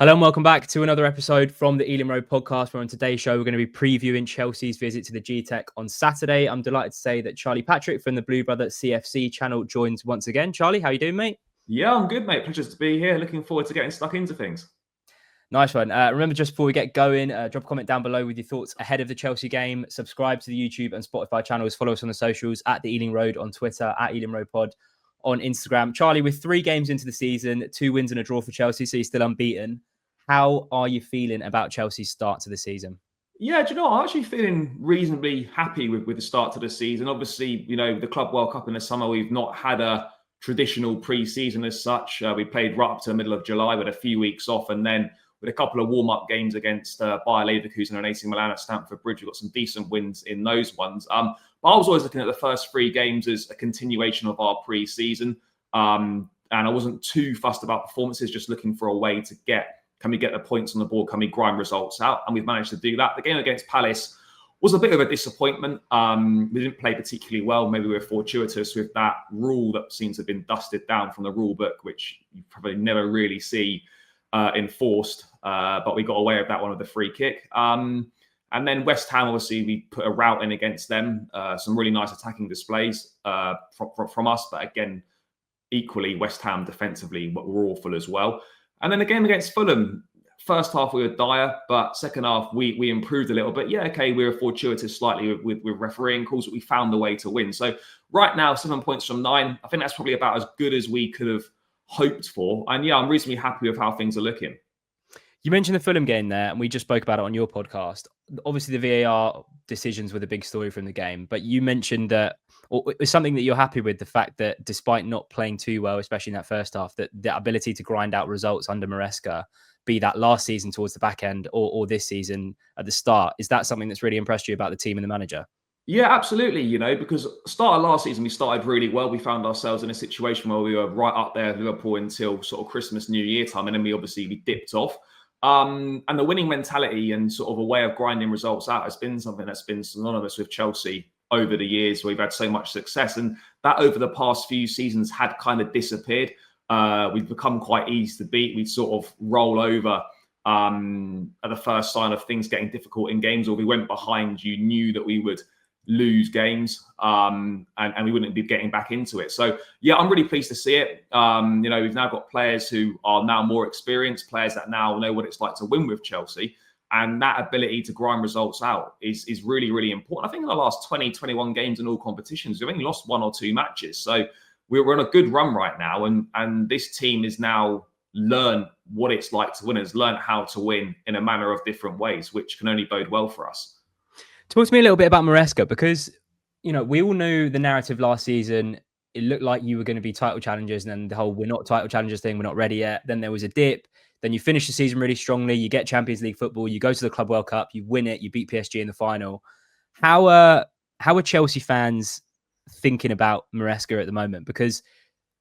Hello and welcome back to another episode from the Ealing Road podcast, where on today's show we're going to be previewing Chelsea's visit to the Gtech on Saturday. I'm delighted to say that Charlie Patrick from the Blue Brother CFC channel joins once again. Charlie, how you doing, mate? Yeah, I'm good, mate. Pleasure to be here. Looking forward to getting stuck into things. Nice one. Remember, just before we get going, drop a comment down below with your thoughts ahead of the Chelsea game. Subscribe to the YouTube and Spotify channels. Follow us on the socials at the Ealing Road on Twitter, at Ealing Road Pod on Instagram. Charlie, with 3 games into the season, 2 wins and a draw for Chelsea, so you're still unbeaten. How are you feeling about Chelsea's start to the season? Yeah, do you know, I'm actually feeling reasonably happy with the start to the season. Obviously, you know, the Club World Cup in the summer, we've not had a traditional pre-season as such. We played right up to the middle of July with a few weeks off, and then with a couple of warm-up games against Bayer Leverkusen and AC Milan at Stamford Bridge, we've got some decent wins in those ones. But I was always looking at the first 3 games as a continuation of our pre-season, and I wasn't too fussed about performances, just looking for a way to can we get the points on the board? Can we grind results out? And we've managed to do that. The game against Palace was a bit of a disappointment. We didn't play particularly well. Maybe we were fortuitous with that rule that seems to have been dusted down from the rule book, which you probably never really see enforced. But we got away with that one with the free kick. And then West Ham, obviously, we put a rout in against them. Some really nice attacking displays from us. But again, equally, West Ham defensively were awful as well. And then the game against Fulham, first half we were dire, but second half we improved a little bit. Yeah, okay, we were fortuitous slightly with refereeing calls, but we found a way to win. So right now, 7 points from 9. I think that's probably about as good as we could have hoped for. And yeah, I'm reasonably happy with how things are looking. You mentioned the Fulham game there, and we just spoke about it on your podcast. Obviously, the VAR decisions were the big story from the game, but you mentioned that it was something that you're happy with, the fact that despite not playing too well, especially in that first half, that the ability to grind out results under Maresca, be that last season towards the back end or this season at the start, is that something that's really impressed you about the team and the manager? Yeah, absolutely. You know, because start of last season, we started really well. We found ourselves in a situation where we were right up there with Liverpool until sort of Christmas, New Year time. And then we dipped off. And the winning mentality and sort of a way of grinding results out has been something that's been synonymous with Chelsea over the years. We've had so much success, and that over the past few seasons had kind of disappeared. We've become quite easy to beat. We sort of roll over at the first sign of things getting difficult in games, or we went behind. You knew that we would lose games and we wouldn't be getting back into it. So yeah, I'm really pleased to see it. You know, we've now got players who are now more experienced, players that now know what it's like to win with Chelsea. And that ability to grind results out is really, really important. I think in the last 20, 21 games in all competitions, we've only lost 1 or 2 matches. So we're on a good run right now. And this team is now learned what it's like to win, has learned how to win in a manner of different ways, which can only bode well for us. Talk to me a little bit about Maresca, because, you know, we all knew the narrative last season. It looked like you were going to be title challengers, and then the whole "we're not title challengers" thing, we're not ready yet. Then there was a dip. Then you finish the season really strongly. You get Champions League football. You go to the Club World Cup. You win it. You beat PSG in the final. How are Chelsea fans thinking about Maresca at the moment? Because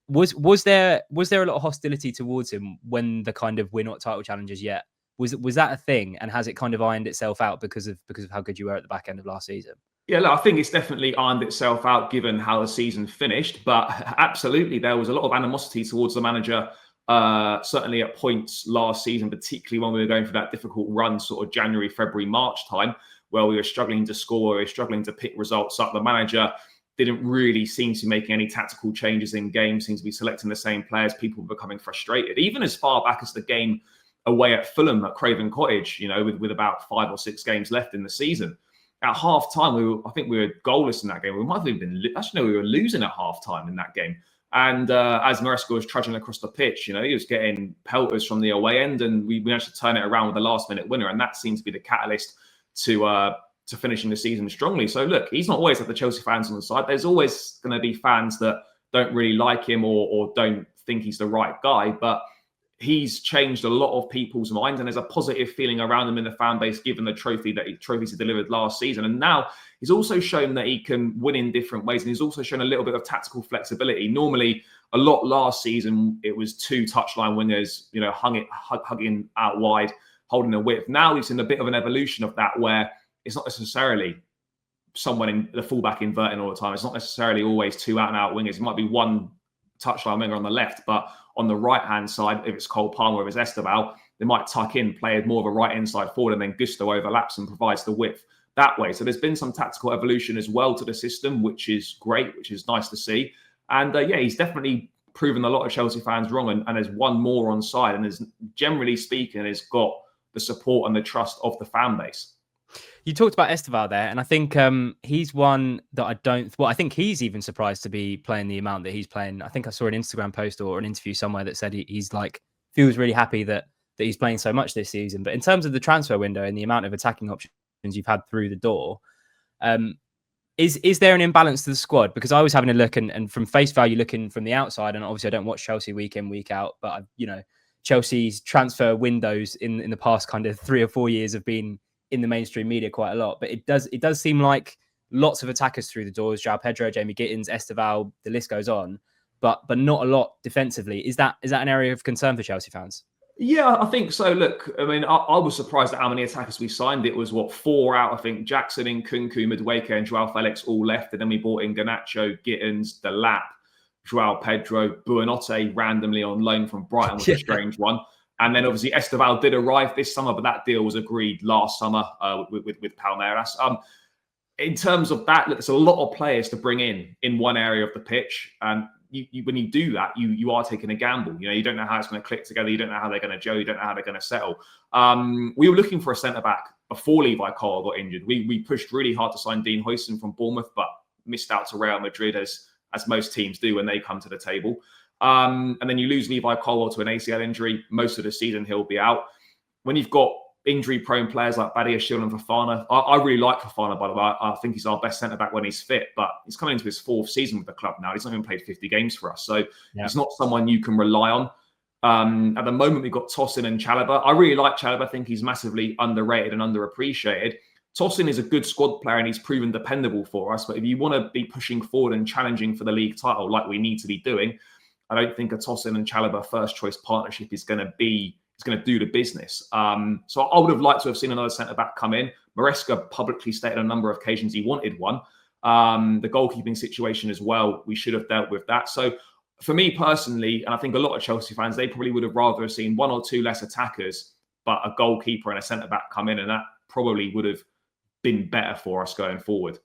was there a lot of hostility towards him when the kind of "we're not title challengers yet"? Was that a thing, and has it kind of ironed itself out because of how good you were at the back end of last season? Yeah, look, I think it's definitely ironed itself out given how the season finished. But absolutely, there was a lot of animosity towards the manager, certainly at points last season, particularly when we were going through that difficult run, sort of January, February, March time, where we were struggling to score, we were struggling to pick results up. The manager didn't really seem to be making any tactical changes in games, seems to be selecting the same players. People were becoming frustrated, even as far back as the game away at Fulham at Craven Cottage, you know, with about 5 or 6 games left in the season. At half time, I think we were goalless in that game. We might have been, actually, no, we were losing at half time in that game. And as Maresca was trudging across the pitch, you know, he was getting pelters from the away end, and we managed to turn it around with a last-minute winner. And that seems to be the catalyst to finishing the season strongly. So look, he's not always had the Chelsea fans on the side. There's always going to be fans that don't really like him or don't think he's the right guy. But he's changed a lot of people's minds, and there's a positive feeling around him in the fan base, given the trophies he delivered last season. And now he's also shown that he can win in different ways, and he's also shown a little bit of tactical flexibility. Normally, a lot last season, it was 2 touchline wingers, you know, hugging out wide, holding the width. Now we've seen a bit of an evolution of that, where it's not necessarily someone in the fullback inverting all the time. It's not necessarily always 2 out-and-out wingers. It might be 1 touchline winger on the left, but on the right-hand side, if it's Cole Palmer, if it's Esteval, they might tuck in, play more of a right inside forward, and then Gusto overlaps and provides the width that way. So there's been some tactical evolution as well to the system, which is great, which is nice to see. And he's definitely proven a lot of Chelsea fans wrong, and has won more on side, and is, generally speaking, has got the support and the trust of the fan base. You talked about Esteval there, and I think he's one that I think he's even surprised to be playing the amount that he's playing. I think I saw an Instagram post or an interview somewhere that said he's like, feels really happy that he's playing so much this season. But in terms of the transfer window and the amount of attacking options you've had through the door, is there an imbalance to the squad? Because I was having a look and from face value, looking from the outside, and obviously I don't watch Chelsea week in, week out, but Chelsea's transfer windows in the past kind of 3 or 4 years have been in the mainstream media quite a lot. But it does seem like lots of attackers through the doors: João Pedro, Jamie Gittins, Esteval, the list goes on, but not a lot defensively. Is that an area of concern for Chelsea fans? Yeah, I think so. Look, I mean, I was surprised at how many attackers we signed. It was 4 out. I think Jackson, Nkunku, Madueke, and João Felix all left, and then we brought in Garnacho, Gittins, Delap, João Pedro, Buonanotte randomly on loan from Brighton was a strange one. And then obviously Esteval did arrive this summer, but that deal was agreed last summer with Palmeiras. In terms of that, look, there's a lot of players to bring in one area of the pitch, and when you do that, you are taking a gamble. You don't know how it's going to click together. You don't know how they're going to gel. You don't know how they're going to settle. We were looking for a centre back before Levi Colwill got injured. We pushed really hard to sign Dean Huijsen from Bournemouth, but missed out to Real Madrid as most teams do when they come to the table. And then you lose Levi Colwill to an ACL injury. Most of the season he'll be out. When you've got injury-prone players like Badiashile and Fofana, I really like Fofana, by the way. I think he's our best centre-back when he's fit, but he's coming into his 4th season with the club now. He's not even played 50 games for us. So he's not someone you can rely on. At the moment, we've got Tosin and Chalobah. I really like Chalobah. I think he's massively underrated and underappreciated. Tosin is a good squad player and he's proven dependable for us. But if you want to be pushing forward and challenging for the league title like we need to be doing, I don't think a Tosin and Chalobah first-choice partnership is going to do the business. So I would have liked to have seen another centre-back come in. Maresca publicly stated on a number of occasions he wanted one. The goalkeeping situation as well, we should have dealt with that. So for me personally, and I think a lot of Chelsea fans, they probably would have rather seen 1 or 2 less attackers, but a goalkeeper and a centre-back come in, and that probably would have been better for us going forward.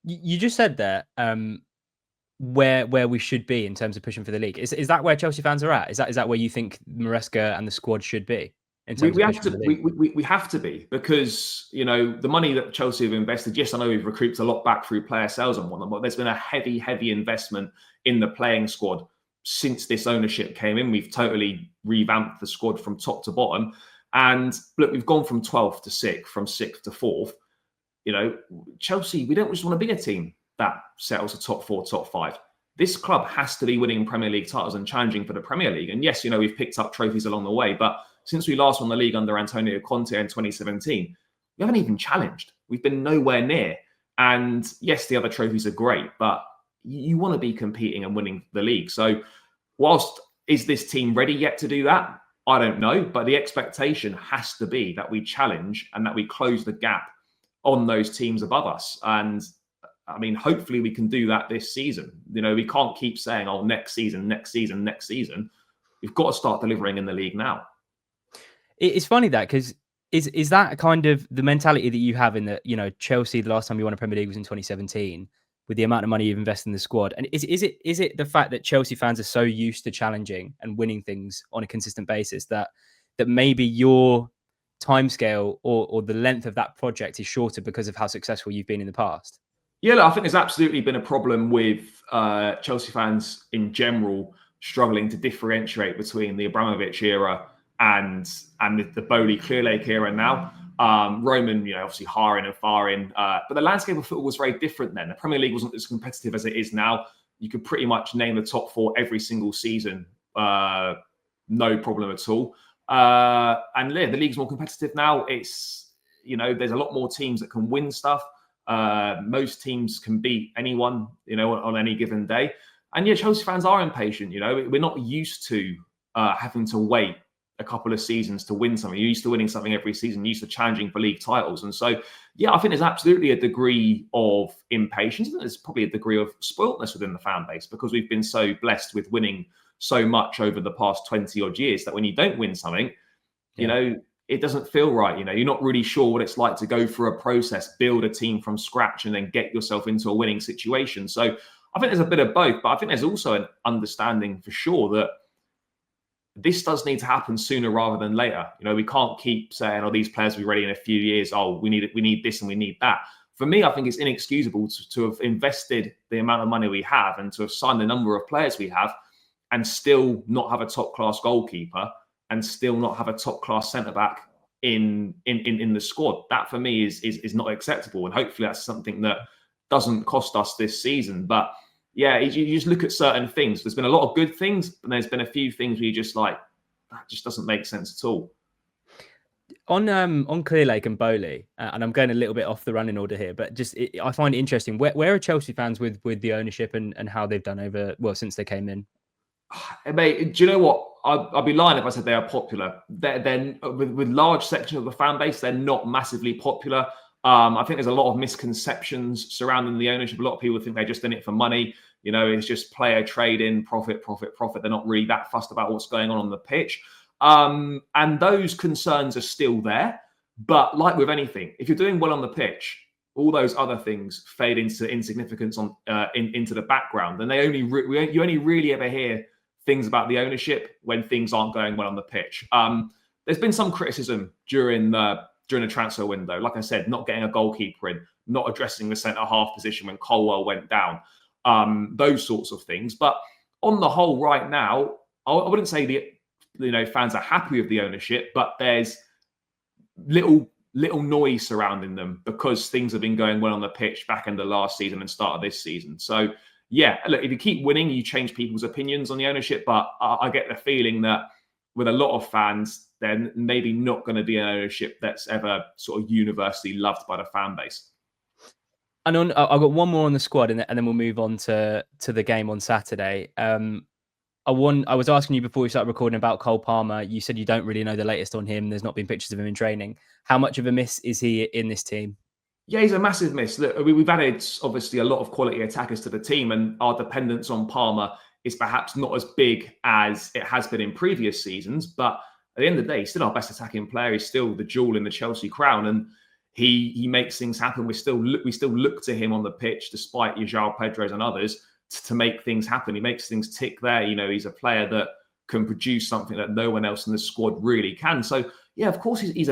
You just said there where we should be in terms of pushing for the league. Is that where Chelsea fans are at? Is that where you think Maresca and the squad should be? We have to be, because the money that Chelsea have invested. Yes, I know we've recruited a lot back through player sales and whatnot, but there's been a heavy investment in the playing squad since this ownership came in. We've totally revamped the squad from top to bottom, and look, we've gone from 12th to 6th, from 6th to 4th. Chelsea, we don't just want to be a team that settles a top 4, top 5. This club has to be winning Premier League titles and challenging for the Premier League. And yes, we've picked up trophies along the way, but since we last won the league under Antonio Conte in 2017, we haven't even challenged. We've been nowhere near. And yes, the other trophies are great, but you want to be competing and winning the league. So whilst is this team ready yet to do that? I don't know, but the expectation has to be that we challenge and that we close the gap on those teams above us. And I mean, hopefully we can do that this season. We can't keep saying, oh, next season. We've got to start delivering in the league now. It's funny that, because is that kind of the mentality that you have in that, Chelsea, the last time you won a Premier League was in 2017, with the amount of money you've invested in the squad. And is it the fact that Chelsea fans are so used to challenging and winning things on a consistent basis that maybe your timescale or the length of that project is shorter because of how successful you've been in the past? Yeah, look, I think there's absolutely been a problem with Chelsea fans in general struggling to differentiate between the Abramovich era and the Boehly-Clearlake era now. Roman, obviously hiring and firing, but the landscape of football was very different then. The Premier League wasn't as competitive as it is now. You could pretty much name the top 4 every single season, no problem at all. And the league's more competitive now. It's, there's a lot more teams that can win stuff. Most teams can beat anyone, on any given day. And yeah, Chelsea fans are impatient. We're not used to having to wait a couple of seasons to win something. You're used to winning something every season, you're used to challenging for league titles. And so, yeah, I think there's absolutely a degree of impatience. And there's probably a degree of spoiltness within the fan base, because we've been so blessed with winning so much over the past 20 odd years that when you don't win something, You know, it doesn't feel right. You know, you're not really sure what it's like to go through a process, build a team from scratch, and then get yourself into a winning situation. So I think there's a bit of both, but I think there's also an understanding for sure that this does need to happen sooner rather than later. You know, we can't keep saying, "Oh, these players will be ready in a few years. Oh, we need this and we need that." For me, I think it's inexcusable to have invested the amount of money we have and to have signed the number of players we have and still not have a top class goalkeeper and still not have a top class centre back in the squad. That for me is not acceptable, and hopefully that's something that doesn't cost us this season. But yeah, you just look at certain things. There's been a lot of good things, and there's been a few things where you just like, that just doesn't make sense at all. On Clearlake and Boehly, and I'm going a little bit off the running order here, but I find it interesting. Where are Chelsea fans with the ownership and how they've done since they came in? Mate, do you know what? I'd be lying if I said they are popular. They're with large sections of the fan base, they're not massively popular. I think there's a lot of misconceptions surrounding the ownership. A lot of people think they're just in it for money. You know, it's just player trading, profit. They're not really that fussed about what's going on the pitch. And those concerns are still there. But like with anything, if you're doing well on the pitch, all those other things fade into insignificance into the background. And you only really ever hear things about the ownership when things aren't going well on the pitch. There's been some criticism during the transfer window. Like I said, not getting a goalkeeper in, not addressing the centre-half position when Colwell went down, those sorts of things. But on the whole, right now, I wouldn't say the fans are happy with the ownership, but there's little noise surrounding them because things have been going well on the pitch back end of last season and start of this season. So yeah, look, if you keep winning, you change people's opinions on the ownership. But I get the feeling that with a lot of fans, then maybe not going to be an ownership that's ever sort of universally loved by the fan base. And I've got one more on the squad, and then we'll move on to the game on Saturday. I was asking you before we started recording about Cole Palmer. You said you don't really know the latest on him. There's not been pictures of him in training. How much of a miss is he in this team? Yeah, he's a massive miss. Look, we've added obviously a lot of quality attackers to the team, and our dependence on Palmer is perhaps not as big as it has been in previous seasons. But at the end of the day, he's still our best attacking player. He's still the jewel in the Chelsea crown, and he makes things happen. We still look to him on the pitch, despite João Pedro's and others, to make things happen. He makes things tick there. You know, he's a player that can produce something that no one else in the squad really can. So yeah, of course he'd be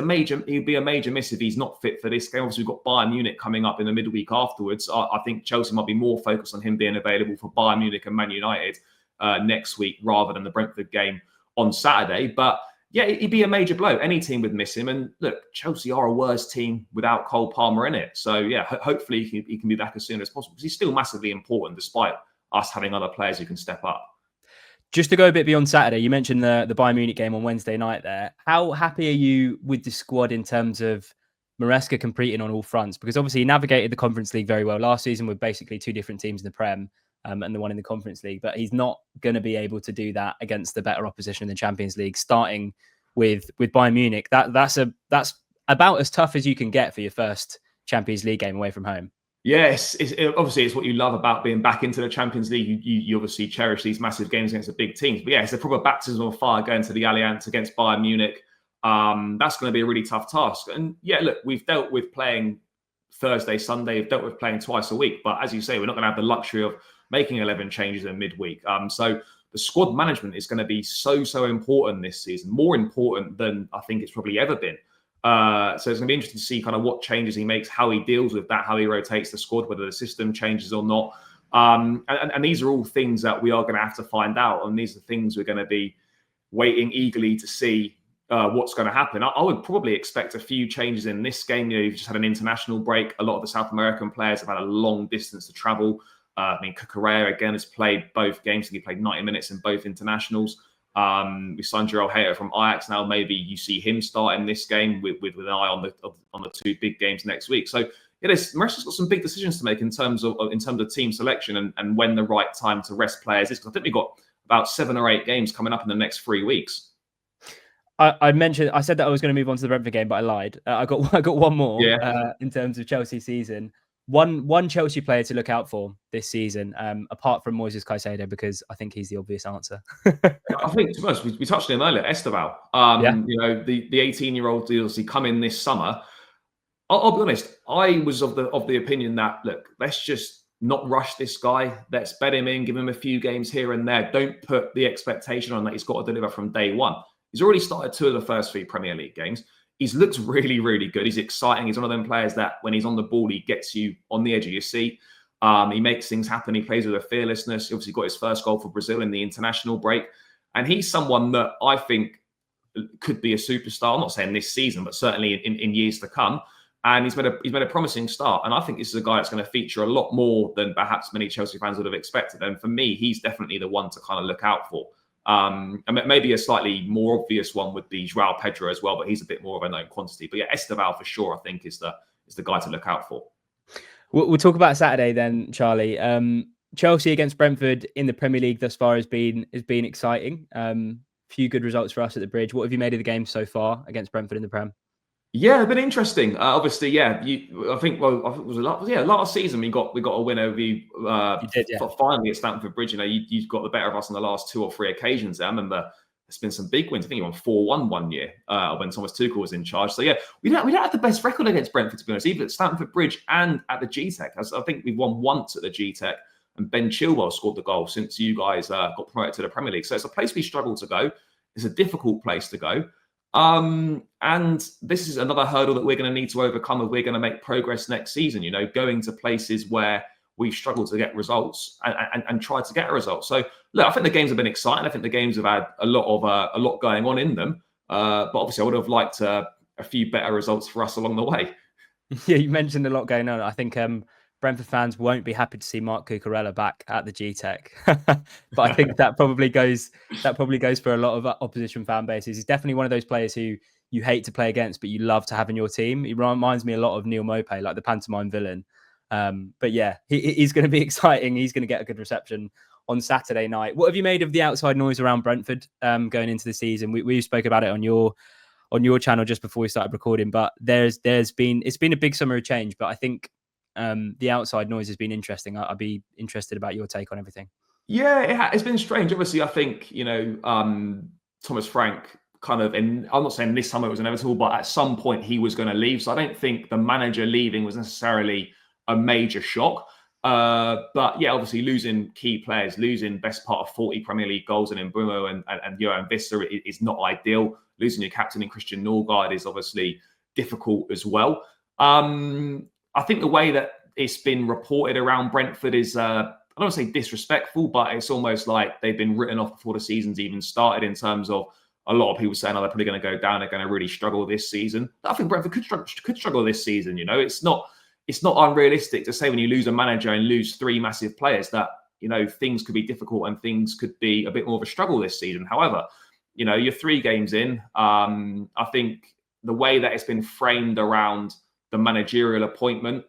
a major miss if he's not fit for this game. Obviously, we've got Bayern Munich coming up in the midweek afterwards. I think Chelsea might be more focused on him being available for Bayern Munich and Man United next week rather than the Brentford game on Saturday. But yeah, it'd be a major blow. Any team would miss him. And look, Chelsea are a worse team without Cole Palmer in it. So yeah, hopefully he can be back as soon as possible because he's still massively important despite us having other players who can step up. Just to go a bit beyond Saturday, you mentioned the Bayern Munich game on Wednesday night there. How happy are you with the squad in terms of Maresca competing on all fronts? Because obviously he navigated the Conference League very well last season with basically two different teams in the Prem and the one in the Conference League. But he's not going to be able to do that against the better opposition in the Champions League, starting with Bayern Munich. That's about as tough as you can get for your first Champions League game away from home. Yes, obviously it's what you love about being back into the Champions League. You obviously cherish these massive games against the big teams. But yeah, it's a proper baptism of fire going to the Allianz against Bayern Munich. That's going to be a really tough task. And yeah, look, we've dealt with playing Thursday, Sunday. We've dealt with playing twice a week. But as you say, we're not going to have the luxury of making 11 changes in midweek. So the squad management is going to be so important this season, more important than I think it's probably ever been. So it's going to be interesting to see kind of what changes he makes, how he deals with that, how he rotates the squad, whether the system changes or not. And these are all things that we are going to have to find out. And these are things we're going to be waiting eagerly to see what's going to happen. I would probably expect a few changes in this game. You know, you've just had an international break. A lot of the South American players have had a long distance to travel. I mean, Cucurella, again, has played both games. He played 90 minutes in both internationals. We signed Gerald Hayter from Ajax. Now maybe you see him starting this game with an eye on the two big games next week. So yeah, Maresca's got some big decisions to make in terms of team selection and when the right time to rest players is. Because I think we've got about 7 or 8 games coming up in the next 3 weeks. I said that I was going to move on to the Brentford game, but I lied. I got one more in terms of Chelsea season. one Chelsea player to look out for this season, apart from Moises Caicedo, because I think he's the obvious answer. I think, to be honest, we touched on him earlier, Esteval. Yeah. You know, the 18-year-old obviously come in this summer. I'll be honest, I was of the opinion that, look, let's just not rush this guy. Let's bet him in, give him a few games here and there. Don't put the expectation on that he's got to deliver from day one. He's already started 2 of the first 3 Premier League games. He's looked really, really good. He's exciting. He's one of them players that when he's on the ball, he gets you on the edge of your seat. He makes things happen. He plays with a fearlessness. He obviously got his first goal for Brazil in the international break. And he's someone that I think could be a superstar. I'm not saying this season, but certainly in years to come. And he's made a promising start. And I think this is a guy that's going to feature a lot more than perhaps many Chelsea fans would have expected. And for me, he's definitely the one to kind of look out for. And maybe a slightly more obvious one would be Joao Pedro as well, but he's a bit more of a known quantity. But yeah, Esteval for sure, I think is the guy to look out for. We'll talk about Saturday then, Charlie. Chelsea against Brentford in the Premier League thus far has been exciting. Few good results for us at the Bridge. What have you made of the game so far against Brentford in the Prem? Yeah, it's been interesting. Obviously, yeah. I think it was last season we got a win over you. You did, yeah. Finally at Stamford Bridge. You know, you've got the better of us on the last 2 or 3 occasions. I remember there's been some big wins. I think you won 4-1 one year when Thomas Tuchel was in charge. So yeah, we don't have the best record against Brentford, to be honest, either at Stamford Bridge and at the Gtech. I think we've won once at the Gtech, and Ben Chilwell scored the goal since you guys got promoted to the Premier League. So it's a place we struggle to go. It's a difficult place to go. And this is another hurdle that we're going to need to overcome if we're going to make progress next season, you know, going to places where we struggle to get results and try to get a result. So look, I think the games have been exciting. I think the games have had a lot going on in them. But obviously I would have liked a few better results for us along the way. Yeah, you mentioned a lot going on. I think Brentford fans won't be happy to see Marc Cucurella back at the Gtech, but I think that probably goes for a lot of opposition fan bases. He's definitely one of those players who you hate to play against, but you love to have in your team. He reminds me a lot of Neil Maupay, like the pantomime villain. But yeah, he's going to be exciting. He's going to get a good reception on Saturday night. What have you made of the outside noise around Brentford going into the season? We spoke about it on your channel just before we started recording, but it's been a big summer of change. But I think the outside noise has been interesting. I'd be interested about your take on everything. Yeah, it's been strange. Obviously, I think, you know, Thomas Frank kind of, and I'm not saying this summer it was inevitable, but at some point he was going to leave. So I don't think the manager leaving was necessarily a major shock. But yeah, obviously losing key players, losing best part of 40 Premier League goals in Mbeumo and Johan Vista is not ideal. Losing your captain in Christian Norgard is obviously difficult as well. I think the way that it's been reported around Brentford is, I don't want to say disrespectful, but it's almost like they've been written off before the season's even started, in terms of a lot of people saying, oh, they're probably going to go down, they're going to really struggle this season. I think Brentford could struggle this season. You know, it's not unrealistic to say when you lose a manager and lose 3 massive players that, you know, things could be difficult and things could be a bit more of a struggle this season. However, you know, you're 3 games in. I think the way that it's been framed around the managerial appointment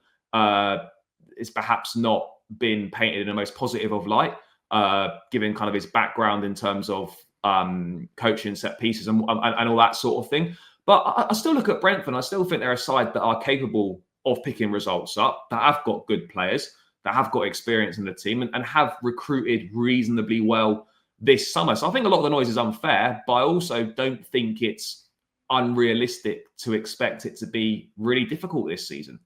is perhaps not been painted in the most positive of light, given kind of his background in terms of coaching set pieces and all that sort of thing. But I still look at Brentford, and I still think they're a side that are capable of picking results up, that have got good players, that have got experience in the team, and have recruited reasonably well this summer. So I think a lot of the noise is unfair, but I also don't think it's unrealistic to expect it to be really difficult this season.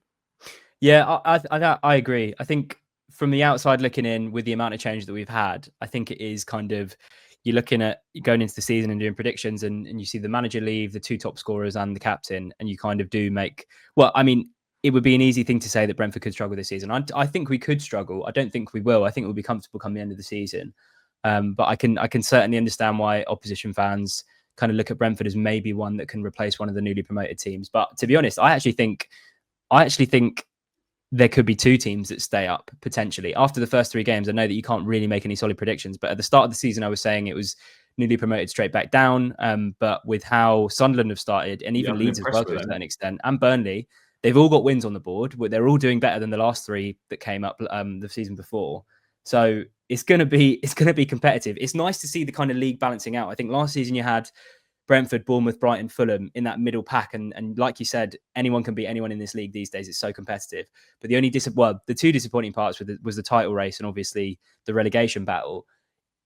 Yeah, I agree. I think from the outside looking in, with the amount of change that we've had, I think it is kind of, you're looking at going into the season and doing predictions, and you see the manager leave, the 2 top scorers and the captain, and you kind of do make, well, I mean, it would be an easy thing to say that Brentford could struggle this season. I think we could struggle. I don't think we will. I think we'll be comfortable come the end of the season. But I can certainly understand why opposition fans kind of look at Brentford as maybe one that can replace one of the newly promoted teams. But to be honest, I actually think there could be 2 teams that stay up potentially after the first 3 games. I know that you can't really make any solid predictions, but at the start of the season, I was saying it was newly promoted straight back down. But with how Sunderland have started, and even Leeds as well to a certain extent, and Burnley, they've all got wins on the board. They're all doing better than the last 3 that came up the season before. So it's going to be competitive. It's nice to see the kind of league balancing out. I think last season you had Brentford, Bournemouth, Brighton, Fulham in that middle pack. And like you said, anyone can beat anyone in this league these days. It's so competitive. But the only the two disappointing parts was the title race and obviously the relegation battle.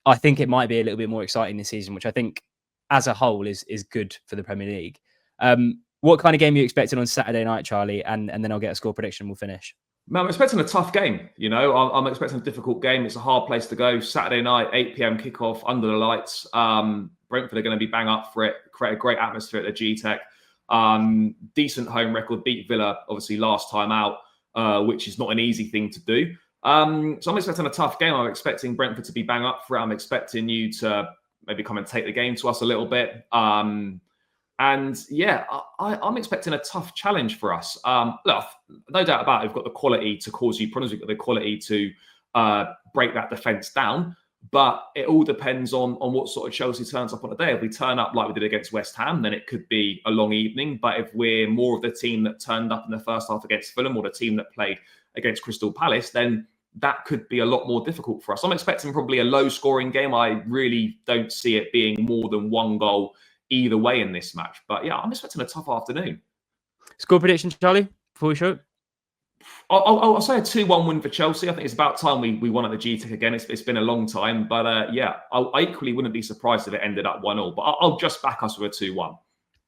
I think it might be a little bit more exciting this season, which I think as a whole is good for the Premier League. What kind of game are you expecting on Saturday night, Charlie? And then I'll get a score prediction and we'll finish. Man, I'm expecting a tough game. I'm expecting a difficult game. It's a hard place to go. Saturday night, 8 p.m. kickoff under the lights. Brentford are going to be bang up for it. Create a great atmosphere at the Gtech. Decent home record. Beat Villa, obviously, last time out, which is not an easy thing to do. So I'm expecting a tough game. I'm expecting Brentford to be bang up for it. I'm expecting you to maybe come and take the game to us a little bit. And yeah, I'm expecting a tough challenge for us. Look, no doubt about it, we've got the quality to cause you problems. We've got the quality to break that defence down. But it all depends on what sort of Chelsea turns up on the day. If we turn up like we did against West Ham, then it could be a long evening. But if we're more of the team that turned up in the first half against Fulham or the team that played against Crystal Palace, then that could be a lot more difficult for us. I'm expecting probably a low-scoring game. I really don't see it being more than one goal either way in this match. But yeah, I'm expecting a tough afternoon. Score prediction, Charlie, before we show? I'll say a 2-1 win for Chelsea. I think it's about time we won at the Gtech again. It's been a long time. But yeah, I equally wouldn't be surprised if it ended up 1-1. But I'll just back us with a 2-1.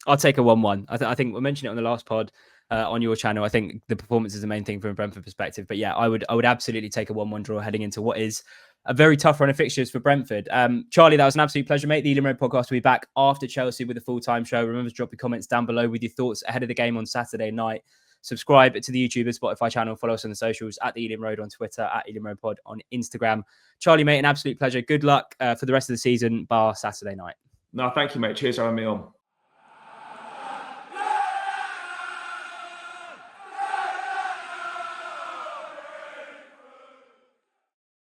I'll take a 1-1. I think we mentioned it on the last pod on your channel. I think the performance is the main thing from a Brentford perspective. But yeah, I would absolutely take a 1-1 draw heading into what is a very tough run of fixtures for Brentford. Charlie, that was an absolute pleasure, mate. The Ealing Road podcast will be back after Chelsea with a full-time show. Remember to drop your comments down below with your thoughts ahead of the game on Saturday night. Subscribe to the YouTube and Spotify channel. Follow us on the socials at the Ealing Road on Twitter, at Ealing Road Pod on Instagram. Charlie, mate, an absolute pleasure. Good luck for the rest of the season, bar Saturday night. No, thank you, mate. Cheers for having me on.